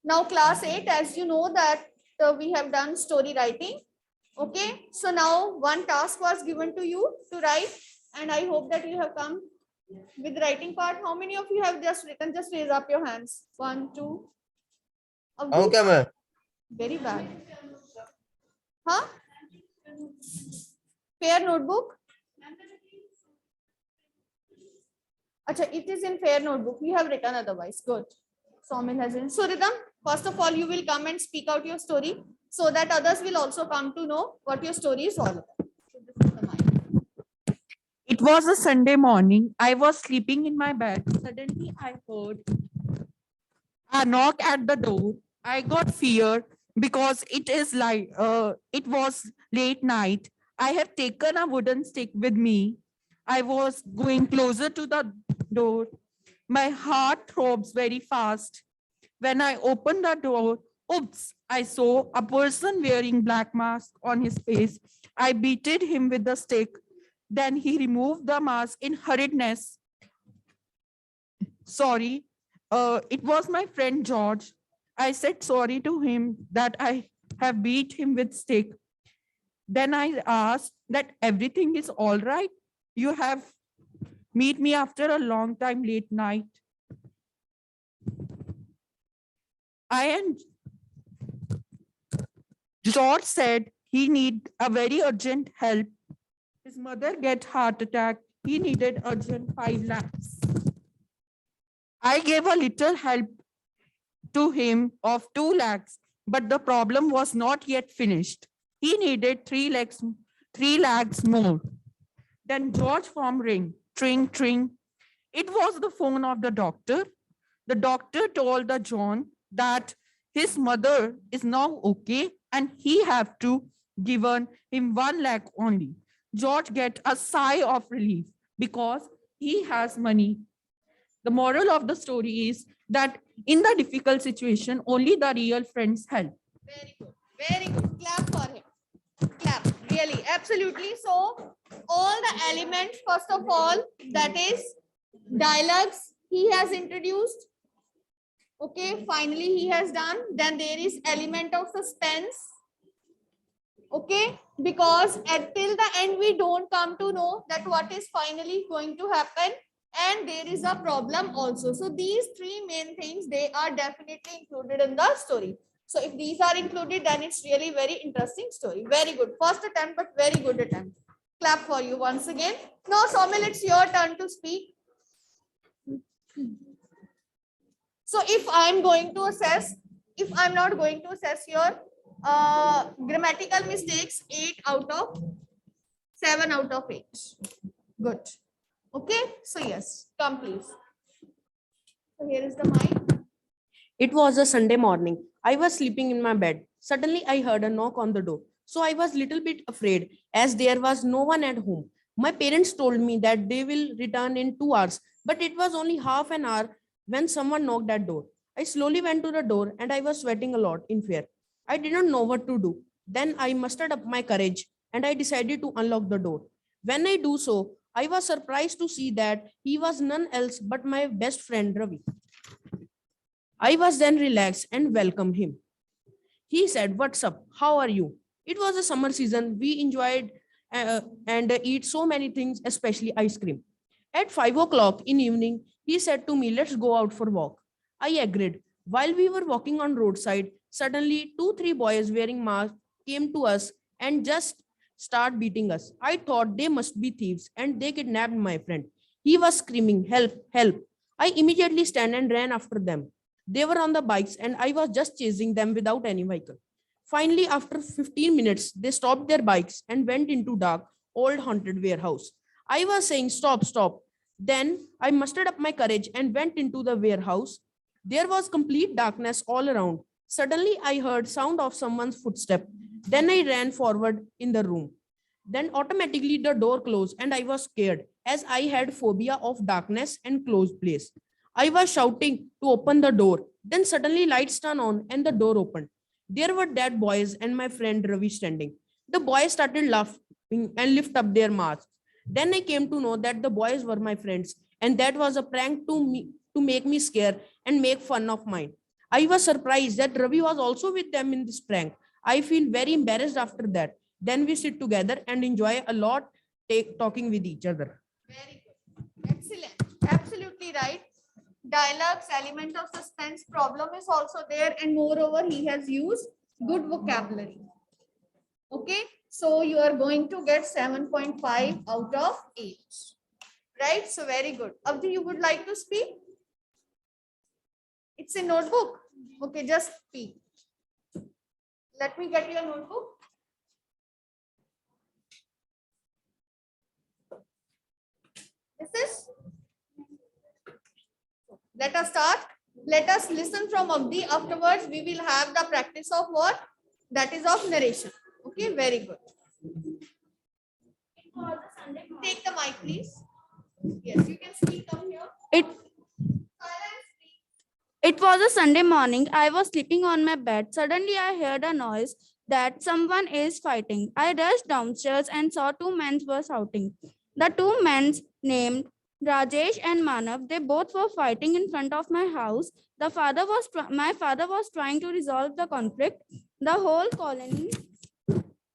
Now class 8, as you know that we have done story writing. Okay, so now one task was given to you to write, and I hope that you have come with writing part. How many of you have just written? Just raise up your hands. 1, 2. क्या मैं? Very bad. Huh? Fair notebook. Acha, it is in fair notebook. You have written otherwise. Good. Soumil has in. So Rhythm, first of all, you will come and speak out your story so that others will also come to know what your story is all about. So this is the mic. It was a Sunday morning. I was sleeping in my bed. Suddenly, I heard a knock at the door. I got feared because it was late night. I have taken a wooden stick with me. I was going closer to the door. My heart throbs very fast. When I opened the door, oops, I saw a person wearing black mask on his face. I beated him with the stick. Then he removed the mask in hurriedness. Sorry, it was my friend George. I said sorry to him that I have beat him with stick. Then I asked that everything is all right. You have meet me after a long time late night. I and George said he need a very urgent help. His mother get heart attack. He needed urgent 5 lakhs. I gave a little help to him of 2 lakhs, but the problem was not yet finished. He needed 3 lakhs more. Then George phone ring, tring, tring. It was the phone of the doctor. The doctor told the John that his mother is now okay and he have to give him 1 lakh only. George get a sigh of relief because he has money. The moral of the story is that in the difficult situation, only the real friends help. Very good. Very good. Clap for him. Clap. Really. Absolutely. So all the elements, first of all, that is dialogues he has introduced. Okay. Finally, he has done. Then there is element of suspense. Okay. Because until the end, we don't come to know that what is finally going to happen. And there is a problem also. So these 3 main things, they are definitely included in the story. So if these are included, then it's really very interesting story. Very good. First attempt, but very good attempt. Clap for you once again. Now, Soumil, it's your turn to speak. So if I'm going to assess, if I'm not going to assess your grammatical mistakes, 8 out of 7 out of 8. Good. Okay, so yes, come please. So here is the mic. It was a Sunday morning. I was sleeping in my bed. Suddenly, I heard a knock on the door. So I was a little bit afraid as there was no one at home. My parents told me that they will return in 2 hours, but it was only half an hour when someone knocked at door. I slowly went to the door and I was sweating a lot in fear. I didn't know what to do. Then I mustered up my courage and I decided to unlock the door. When I do so, I was surprised to see that he was none else but my best friend Ravi. I was then relaxed and welcomed him. He said, "What's up? How are you?" It was a summer season. We enjoyed and eat so many things, especially ice cream. At 5 o'clock in evening, he said to me, "Let's go out for a walk." I agreed. While we were walking on roadside, suddenly 2-3 boys wearing masks came to us and just start beating us. I thought they must be thieves and they kidnapped my friend. He was screaming, "Help, help." I immediately stand and ran after them. They were on the bikes and I was just chasing them without any vehicle. Finally, after 15 minutes, they stopped their bikes and went into dark, old haunted warehouse. I was saying, "Stop, stop." Then I mustered up my courage and went into the warehouse. There was complete darkness all around. Suddenly, I heard sound of someone's footstep. Then I ran forward in the room. Then automatically the door closed and I was scared as I had phobia of darkness and closed place. I was shouting to open the door. Then suddenly lights turned on and the door opened. There were dead boys and my friend Ravi standing. The boys started laughing and lift up their masks. Then I came to know that the boys were my friends and that was a prank to me to make me scared and make fun of mine. I was surprised that Ravi was also with them in this prank. I feel very embarrassed after that. Then we sit together and enjoy a lot talking with each other. Very good. Excellent. Absolutely right. Dialogues, element of suspense, problem is also there, and moreover, he has used good vocabulary. Okay, so you are going to get 7.5 out of 8. Right? So very good. Abdi, you would like to speak? It's a notebook. Okay, just speak. Let me get your notebook. This is. Let us start. Let us listen from Abdi. Afterwards, we will have the practice of what? That is of narration. Okay, very good. Take the mic, please. Yes, you can speak. Come here. Silence, please. It was a Sunday morning. I was sleeping on my bed. Suddenly, I heard a noise that someone is fighting. I rushed downstairs and saw two men were shouting. The two men named Rajesh and Manav. They both were fighting in front of my house. My father was trying to resolve the conflict. The whole colony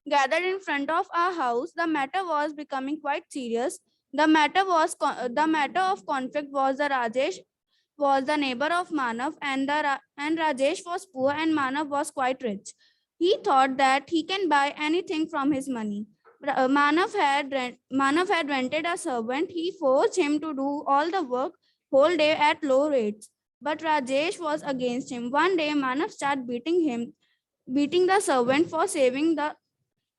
gathered in front of our house. The matter was becoming quite serious. The matter of conflict was the neighbor of Manav, and Rajesh was poor and Manav was quite rich. He thought that he can buy anything from his money. Manav had rented a servant. He forced him to do all the work whole day at low rates. But Rajesh was against him. One day, Manav started beating the servant for saving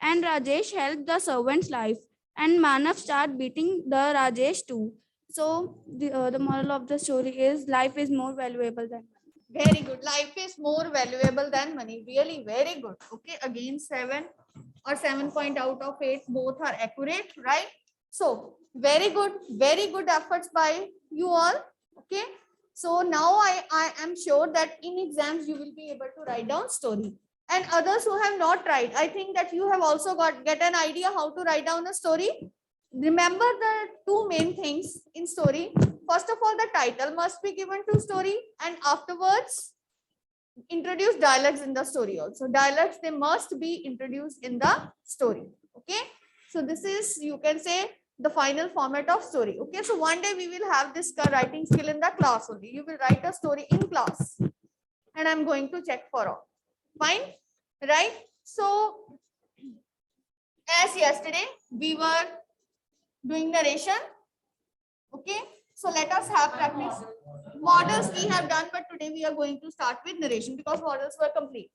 and Rajesh helped the servant's life. And Manav started beating the Rajesh too. So the moral of the story is life is more valuable than money. Very good. Life is more valuable than money. Really, very good. Okay, again 7 or 7 point out of 8. Both are accurate, right? So very good efforts by you all. Okay. So now I am sure that in exams you will be able to write down story. And others who have not tried, I think that you have also get an idea how to write down a story. Remember the two main things in story. First of all, the title must be given to story, and afterwards introduce dialogues in the story also. Dialogues, they must be introduced in the story. Okay. So this is, you can say, the final format of story. Okay. So one day we will have this writing skill in the class only. You will write a story in class and I'm going to check for all. Fine. Right. So as yesterday we were doing narration. Okay. So let us have practice. Models we have done, but today we are going to start with narration because models were complete.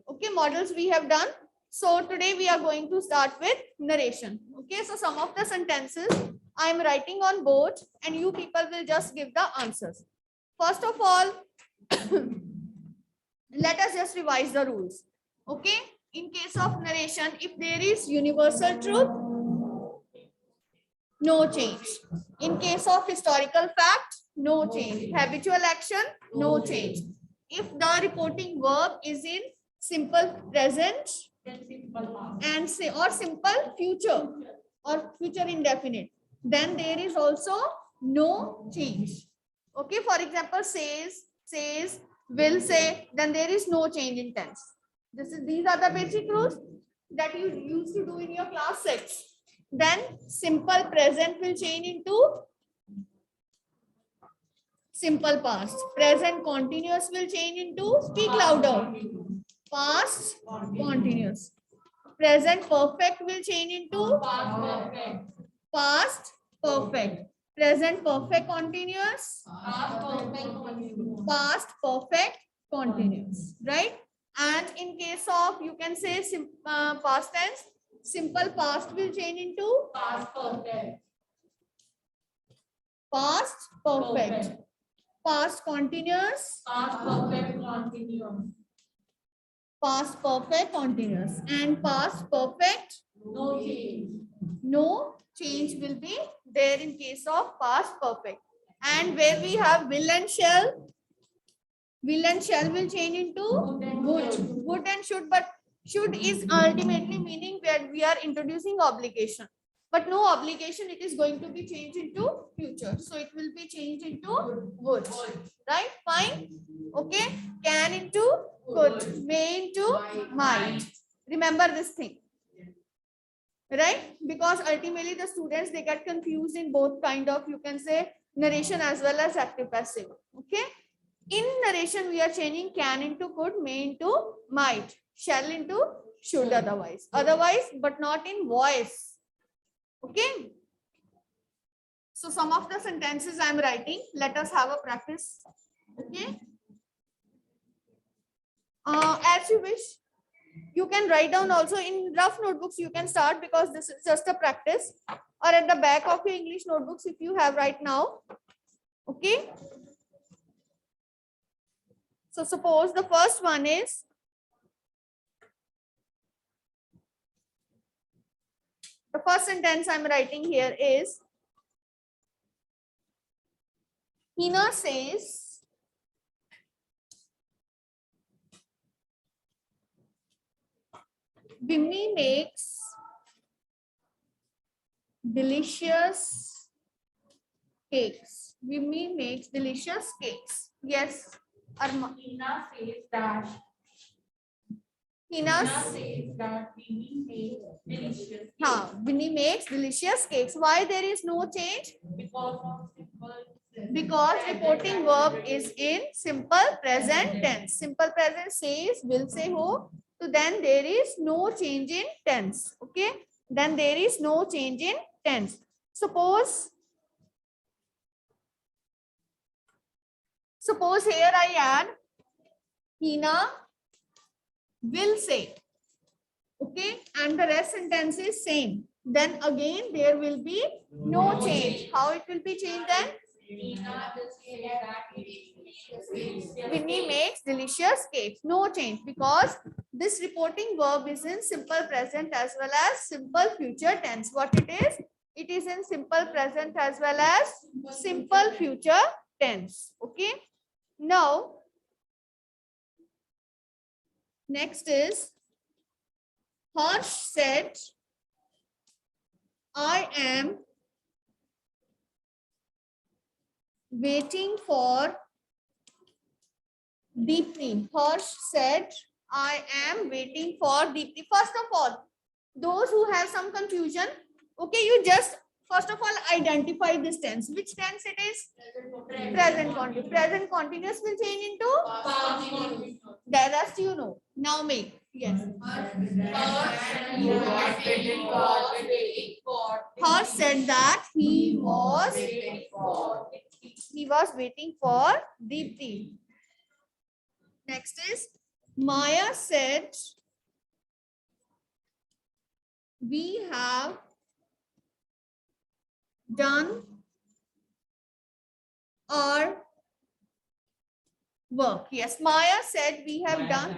Okay, models we have done. So today we are going to start with narration. Okay, so some of the sentences I am writing on board and you people will just give the answers. First of all, let us just revise the rules. Okay, in case of narration, if there is universal truth, no change. In case of historical fact, no change. Habitual action, no change. If the reporting verb is in simple present and say or simple future or future indefinite, then there is also no change. Okay, for example, says, will say, then there is no change in tense. These are the basic rules that you used to do in your class 6. Then simple present will change into simple past. Present continuous will change into, speak louder, past continuous. Present perfect will change into past perfect. Present perfect continuous, past perfect continuous, right? And in case of, you can say past tense, simple past will change into past perfect. Past perfect. Past continuous. Past perfect continuous. Past perfect continuous. And past perfect. No change. No change will be there in case of past perfect. And where we have will and shall will change into would and should, but should is ultimately meaning where we are introducing obligation, but no obligation, it is going to be changed into future, so it will be changed into would, right? Fine. Okay, can into could, may into might. Remember this thing, right? Because ultimately the students, they get confused in both kind of, you can say, narration as well as active passive. Okay. In narration, we are changing can into could, may into might, shall into should otherwise. Otherwise, but not in voice. Okay. So some of the sentences I am writing, let us have a practice. Okay. As you wish, you can write down also in rough notebooks. You can start because this is just a practice, or at the back of your English notebooks if you have right now. Okay. So suppose the first one is, the first sentence I'm writing here is, Hina says, Bimmi makes delicious cakes. Bimmi makes delicious cakes. Yes, Arma. Hina says that. Hina says that Winnie makes delicious. Bimmi makes delicious cakes. Why there is no change? Because of simple. Because reporting verb is in simple present tense. Simple present says, will say, who. So then there is no change in tense. Okay. Then there is no change in tense. Suppose here I add Hina will say. Okay. And the rest sentence is same. Then again there will be no change. How it will be changed then? Winnie makes delicious cakes. No change because this reporting verb is in simple present as well as simple future tense. What it is? It is in simple present as well as simple future tense. Okay. Now, next is Harsh said, I am waiting for Deepti. Harsh said, I am waiting for Deepti. First of all, those who have some confusion, okay, you just first of all identify this tense. Which tense it is? Present continuous. Present continuous will change into the rest you know. Now make. Yes. Harsh said that he was waiting for Deepti. Next is Maya said, we have done our work. Yes, Maya said we have done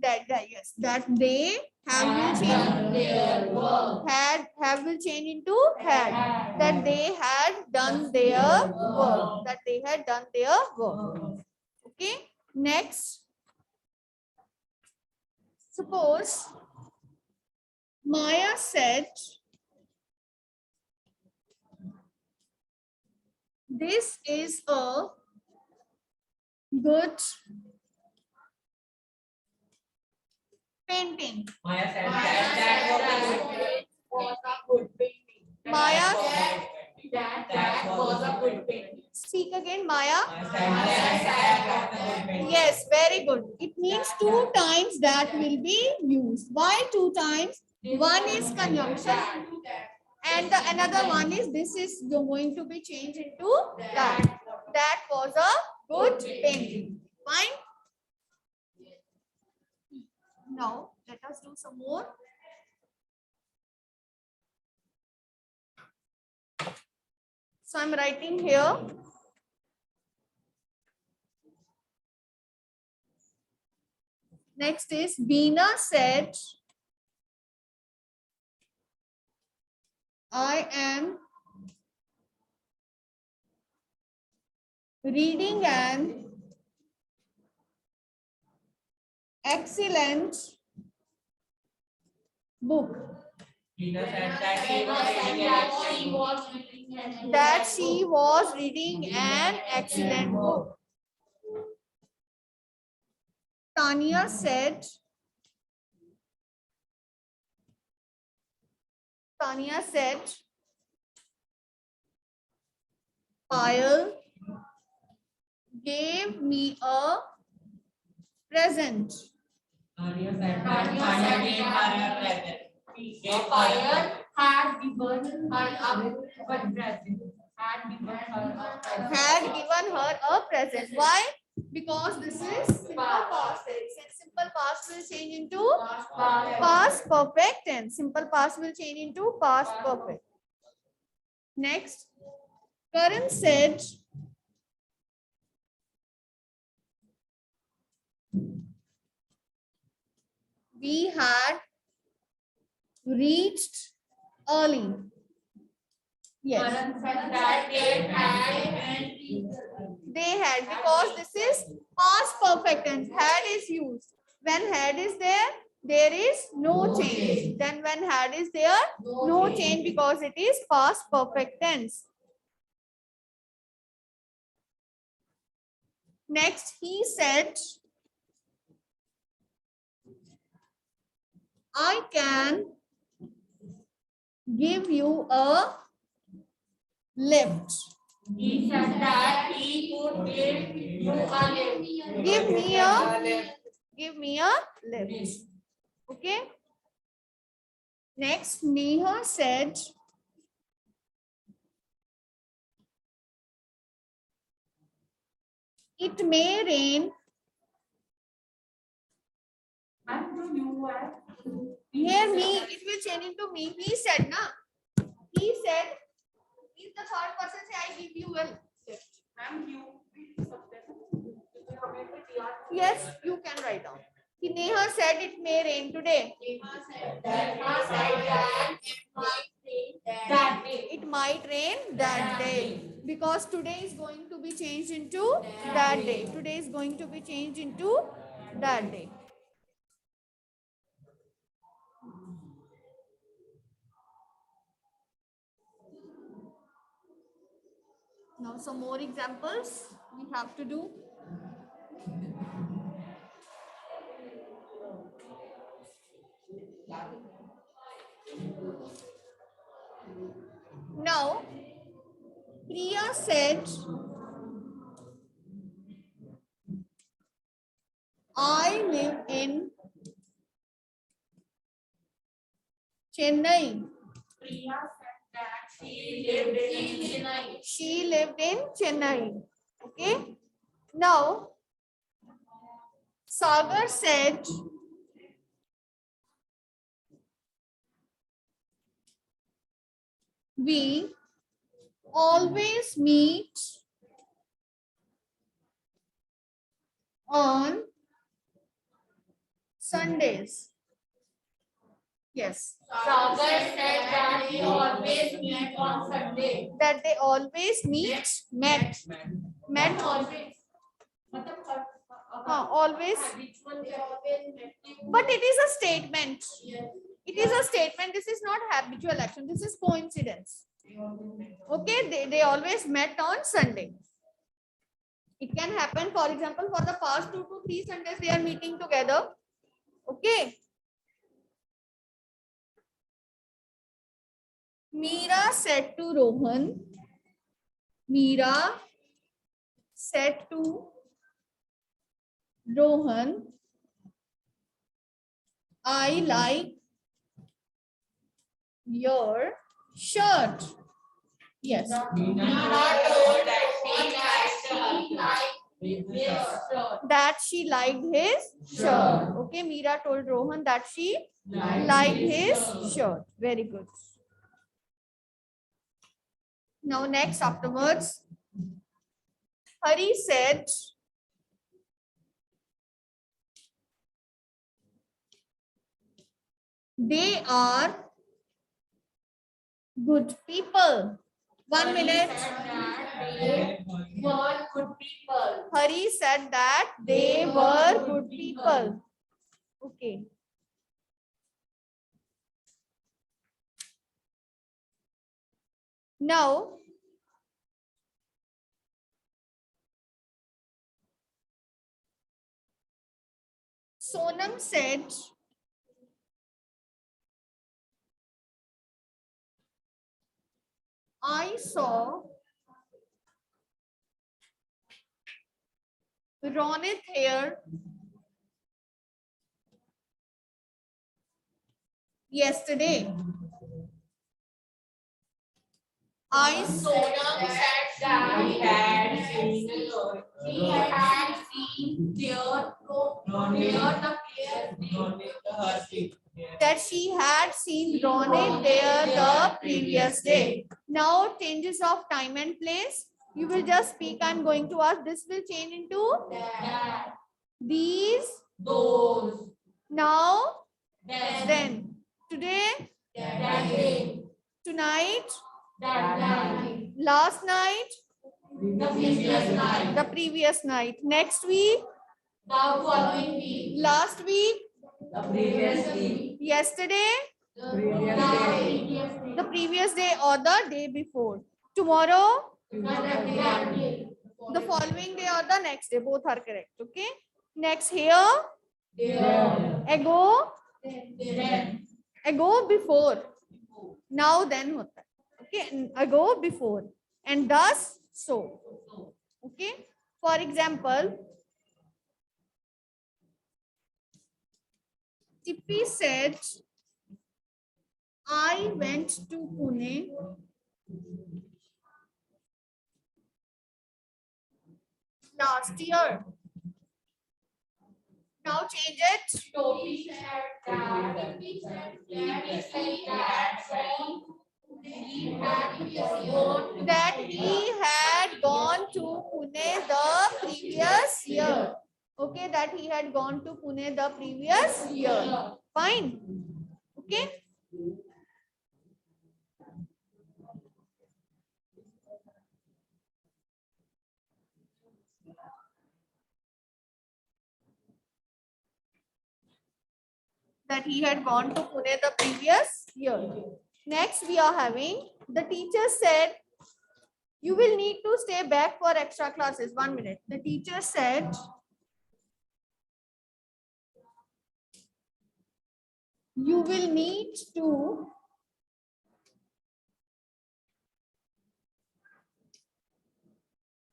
that they have will change have will change into had, that they had done their work. Okay. Next, suppose Maya said, this is a good painting. Maya said that was a good painting. Maya That was a good painting. Speak again, Maya. Yes. Yes, very good. It means two times that will be used. Why two times? One is conjunction and the another one is this is going to be changed into that. That was a good painting. Fine. Now let us do some more. So I'm writing here. Next is Beena said, I am reading an excellent book. Tina said that she was reading an excellent book. that she was reading an excellent book. Tanya said, Payal gave me a present. Had given her a present. Why? Because this is simple past tense. And simple past will change into past perfect tense. Simple past will change into past perfect. Next, Karan said, we had reached early. Yes. They had, because this is past perfect tense. Had is used. When had is there, there is no change. Then when had is there, no change because it is past perfect tense. Next, he said, I can give you a lift. He said that he could give you a lift. Give me a lift. Okay. Next, Neha said, it may rain. Here me, it will change into me. He said, na? He said, if the third person say, I give you a lift. Yes, you can write down. Neha said it may rain today. It might rain that day. Because today is going to be changed into that day. Today is going to be changed into that day. Now some more examples we have to do. Now, Priya said, I live in Chennai. She lived in Chennai. Okay. Now, Sagar said, we always meet on Sundays. Yes. Sagar said that they always meet on Sunday. That they always met always. Always. But it is a statement. It is a statement. This is not habitual action. This is coincidence. Okay, they always met on Sunday. It can happen, for example, for the past 2 to 3 Sundays, they are meeting together. Okay. Meera said to Rohan, I like your shirt. Yes. That she liked his shirt. Okay, Meera told Rohan that she liked his shirt. Very good. Now next afterwards, Hari said, they are good people. 1 minute. Were good people. Hari said that they were good people. Okay. Now, Sonam said, I saw Ronit here yesterday. I saw Sonam said that he had seen that she had seen Ronit there the previous day. Now changes of time and place. You will just speak. I'm going to ask. This will change into these. those, Now, then, then. Today, that day, tonight, that night, last night, the previous night, the previous night, next week, the following week, last week, the previous week, yesterday, the the previous day, or the day before. Tomorrow, day, the following day, or the next day. Both are correct. Okay. Next here, ago, then, ago before. Now then hota hai. Okay. And ago before. And thus so. Okay. For example, Tippy said, I went to Pune last year. Now change it. Toby said that he That he had gone to Pune the previous year. Okay, that he had gone to Pune the previous year. Fine. Okay. That he had gone to Pune the previous year. Next, we are having the teacher said, you will need to stay back for extra classes. 1 minute. The teacher said, you will need to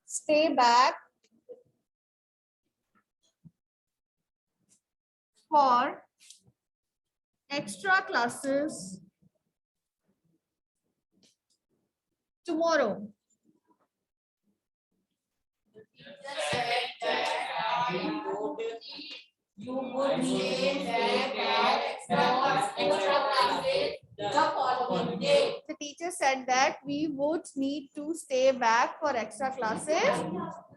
stay back for extra classes tomorrow. you would stay back for extra classes the following day. The teacher said that we would need to stay back for extra classes.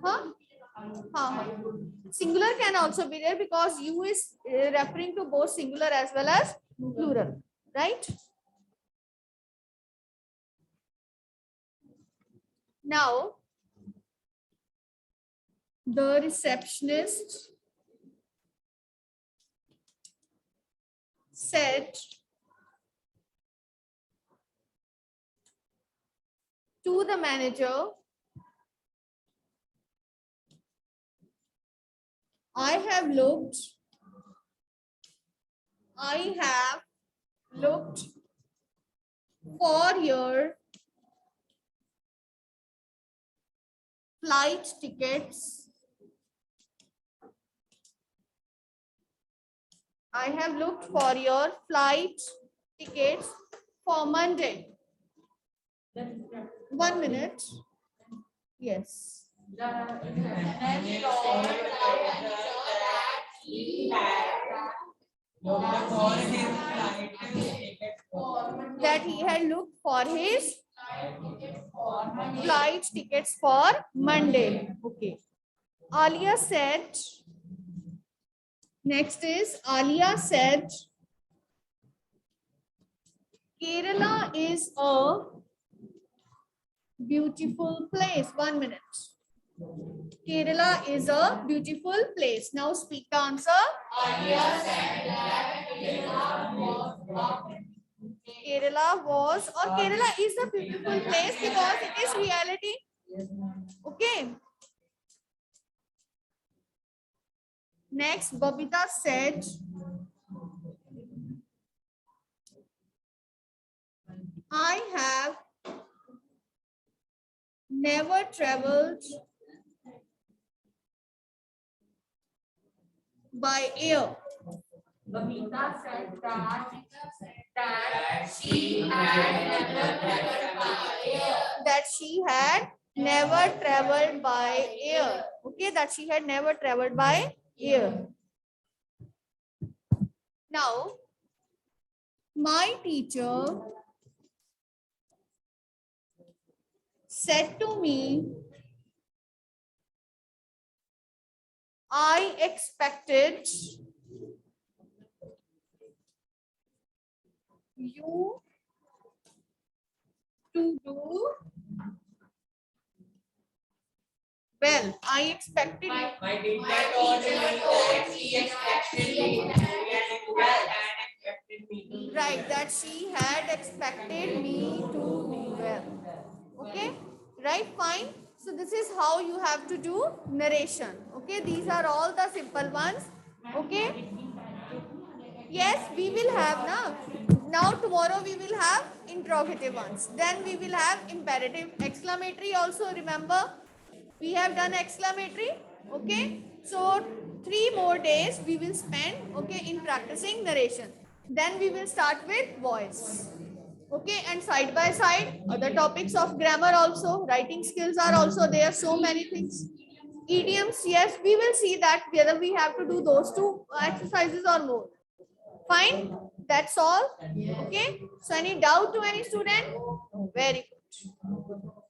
Huh? Huh. Singular can also be there because you is referring to both singular as well as plural, right? Now, the receptionist said to the manager, I have looked for your flight tickets. I have looked for your flight tickets for Monday. 1 minute. Yes. That he had looked for his flight tickets for Monday. Okay. Alia said, next is Alia said, Kerala is a beautiful place. 1 minute. Kerala is a beautiful place. Now speak the answer. Kerala was or Kerala is a beautiful place because it is reality. Okay. Next, Babita said, I have never traveled by air. Babita said that she had never traveled by air. That she had never traveled by air. Okay, that she had never traveled by air. Now, my teacher said to me, I expected you to do well. I expected you. My teacher told me that she expected me to do well and expected me to do Right, that she had expected me to do well. Okay, right, fine. So this is how you have to do narration. Okay, these are all the simple ones. Okay. Yes, we will have now. Now tomorrow we will have interrogative ones. Then we will have imperative, exclamatory also. Remember, we have done exclamatory. Okay. So 3 more days we will spend, okay, in practicing narration. Then we will start with voice. Okay, and side by side other topics of grammar also, writing skills are also there. So many things. Idioms, yes, we will see that whether we have to do those two exercises or more. Fine, that's all. Okay, so any doubt to any student? Very good.